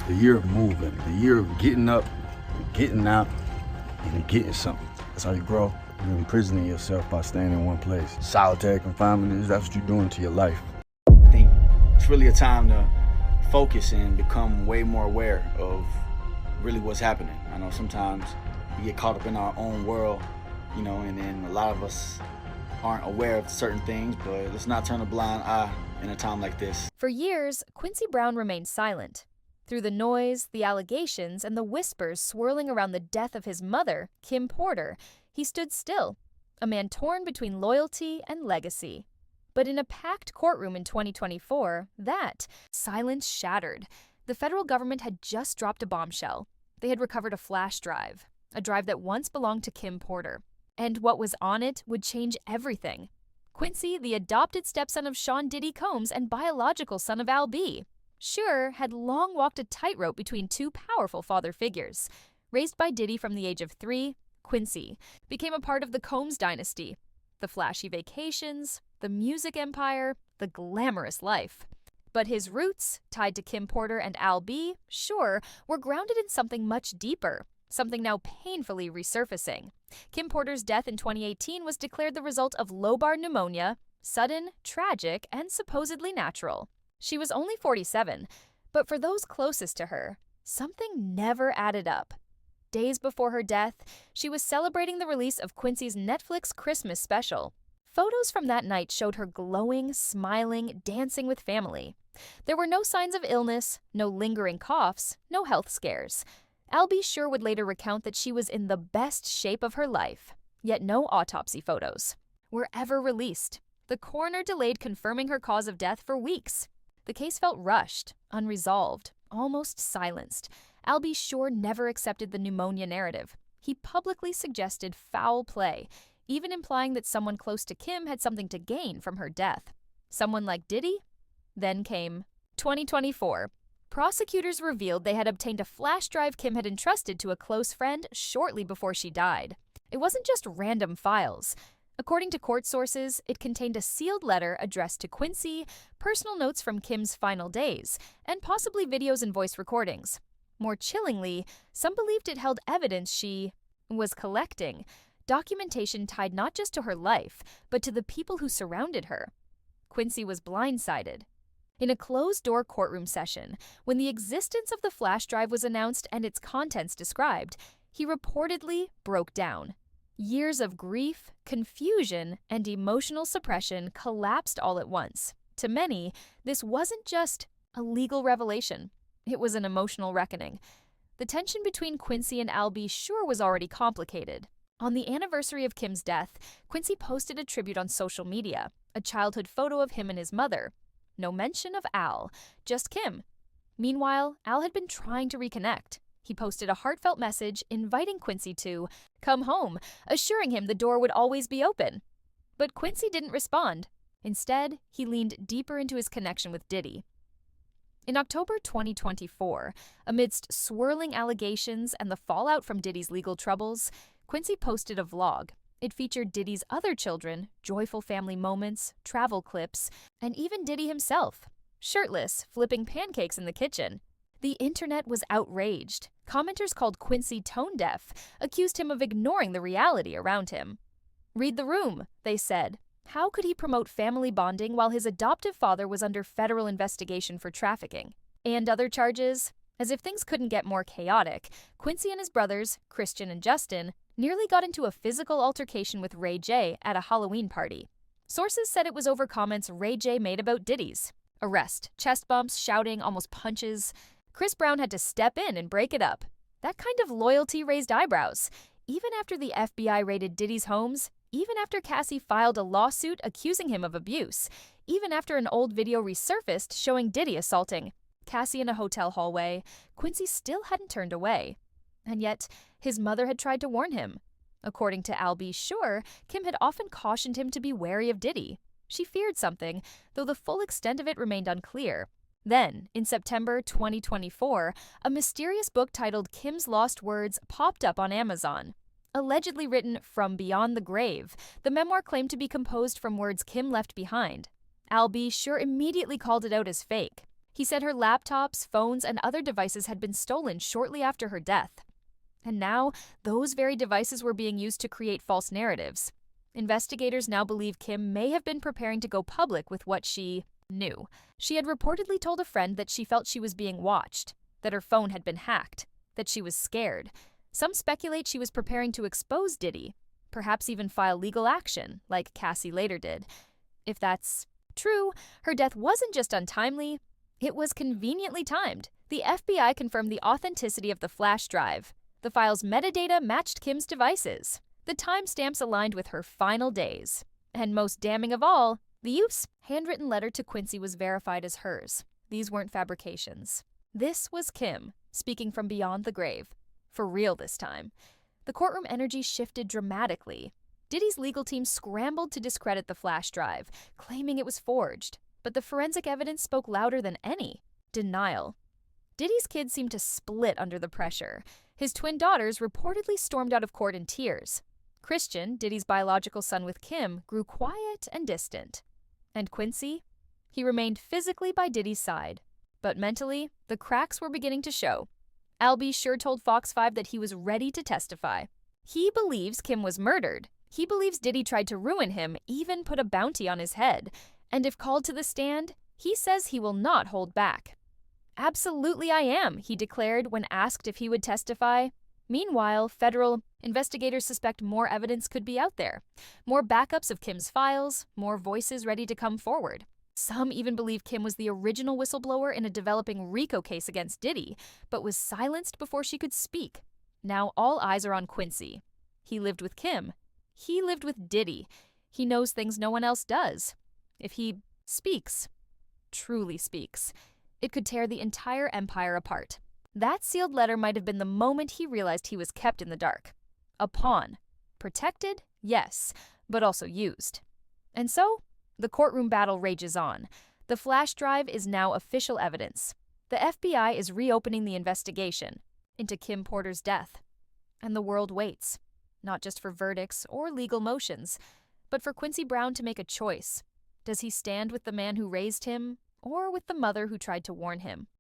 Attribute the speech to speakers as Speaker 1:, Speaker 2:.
Speaker 1: The year of moving, the year of getting up, getting out, and getting something. That's how you grow. You're imprisoning yourself by staying in one place. Solitary confinement is, that's what you're doing to your life.
Speaker 2: I think it's really a time to focus and become way more aware of really what's happening. I know sometimes we get caught up in our own world, and then a lot of us aren't aware of certain things, but let's not turn a blind eye in a time like this.
Speaker 3: For years, Quincy Brown remained silent. Through the noise, the allegations, and the whispers swirling around the death of his mother, Kim Porter, he stood still, a man torn between loyalty and legacy. But in a packed courtroom in 2024, that silence shattered. The federal government had just dropped a bombshell. They had recovered a flash drive, a drive that once belonged to Kim Porter. And what was on it would change everything. Quincy, the adopted stepson of Sean Diddy Combs and biological son of Al B., sure had long walked a tightrope between two powerful father figures. Raised by Diddy from the age of 3, Quincy became a part of the Combs dynasty. The flashy vacations, the music empire, the glamorous life. But his roots, tied to Kim Porter and Al B., sure, were grounded in something much deeper. Something now painfully resurfacing. Kim Porter's death in 2018 was declared the result of lobar pneumonia, sudden, tragic, and supposedly natural. She was only 47, but for those closest to her, something never added up. Days before her death, she was celebrating the release of Quincy's Netflix Christmas special. Photos from that night showed her glowing, smiling, dancing with family. There were no signs of illness, no lingering coughs, no health scares. Al B. Sure would later recount that she was in the best shape of her life, yet no autopsy photos were ever released. The coroner delayed confirming her cause of death for weeks. The case felt rushed, unresolved, almost silenced. Al B. Sure never accepted the pneumonia narrative. He publicly suggested foul play, even implying that someone close to Kim had something to gain from her death. Someone like Diddy? Then came 2024. Prosecutors revealed they had obtained a flash drive Kim had entrusted to a close friend shortly before she died. It wasn't just random files. According to court sources, it contained a sealed letter addressed to Quincy, personal notes from Kim's final days, and possibly videos and voice recordings. More chillingly, some believed it held evidence she was collecting, documentation tied not just to her life, but to the people who surrounded her. Quincy was blindsided. In a closed-door courtroom session, when the existence of the flash drive was announced and its contents described, he reportedly broke down. Years of grief, confusion, and emotional suppression collapsed all at once. To many, this wasn't just a legal revelation. It was an emotional reckoning. The tension between Quincy and Al B. Sure was already complicated. On the anniversary of Kim's death, Quincy posted a tribute on social media, a childhood photo of him and his mother. No mention of Al, just Kim. Meanwhile, Al had been trying to reconnect. He posted a heartfelt message inviting Quincy to come home, assuring him the door would always be open. But Quincy didn't respond. Instead, he leaned deeper into his connection with Diddy. In October 2024, amidst swirling allegations and the fallout from Diddy's legal troubles, Quincy posted a vlog. It featured Diddy's other children, joyful family moments, travel clips, and even Diddy himself, shirtless, flipping pancakes in the kitchen. The internet was outraged. Commenters called Quincy tone-deaf, accused him of ignoring the reality around him. "Read the room," they said. How could he promote family bonding while his adoptive father was under federal investigation for trafficking? And other charges? As if things couldn't get more chaotic, Quincy and his brothers, Christian and Justin, nearly got into a physical altercation with Ray J at a Halloween party. Sources said it was over comments Ray J made about Diddy's. Arrest, chest bumps, shouting, almost punches. Chris Brown had to step in and break it up. That kind of loyalty raised eyebrows. Even after the FBI raided Diddy's homes, even after Cassie filed a lawsuit accusing him of abuse, even after an old video resurfaced showing Diddy assaulting Cassie in a hotel hallway, Quincy still hadn't turned away. And yet, his mother had tried to warn him. According to Al B. Sure, Kim had often cautioned him to be wary of Diddy. She feared something, though the full extent of it remained unclear. Then, in September 2024, a mysterious book titled Kim's Lost Words popped up on Amazon. Allegedly written from beyond the grave, the memoir claimed to be composed from words Kim left behind. Al B. Sure immediately called it out as fake. He said her laptops, phones, and other devices had been stolen shortly after her death. And now, those very devices were being used to create false narratives. Investigators now believe Kim may have been preparing to go public with what she knew. She had reportedly told a friend that she felt she was being watched, that her phone had been hacked, that she was scared. Some speculate she was preparing to expose Diddy, perhaps even file legal action, like Cassie later did. If that's true, her death wasn't just untimely, it was conveniently timed. The FBI confirmed the authenticity of the flash drive. The file's metadata matched Kim's devices. The timestamps aligned with her final days. And most damning of all, the youth's handwritten letter to Quincy was verified as hers. These weren't fabrications. This was Kim, speaking from beyond the grave. For real this time. The courtroom energy shifted dramatically. Diddy's legal team scrambled to discredit the flash drive, claiming it was forged. But the forensic evidence spoke louder than any. Denial. Diddy's kids seemed to split under the pressure. His twin daughters reportedly stormed out of court in tears. Christian, Diddy's biological son with Kim, grew quiet and distant. And Quincy? He remained physically by Diddy's side. But mentally, the cracks were beginning to show. Albie sure told Fox 5 that he was ready to testify. He believes Kim was murdered. He believes Diddy tried to ruin him, even put a bounty on his head. And if called to the stand, he says he will not hold back. Absolutely I am, he declared when asked if he would testify. Meanwhile, federal investigators suspect more evidence could be out there. More backups of Kim's files, more voices ready to come forward. Some even believe Kim was the original whistleblower in a developing RICO case against Diddy, but was silenced before she could speak. Now all eyes are on Quincy. He lived with Kim. He lived with Diddy. He knows things no one else does. If he speaks, truly speaks, it could tear the entire empire apart. That sealed letter might have been the moment he realized he was kept in the dark. A pawn. Protected, yes, but also used. And so, the courtroom battle rages on. The flash drive is now official evidence. The FBI is reopening the investigation into Kim Porter's death. And the world waits, not just for verdicts or legal motions, but for Quincy Brown to make a choice. Does he stand with the man who raised him, or with the mother who tried to warn him?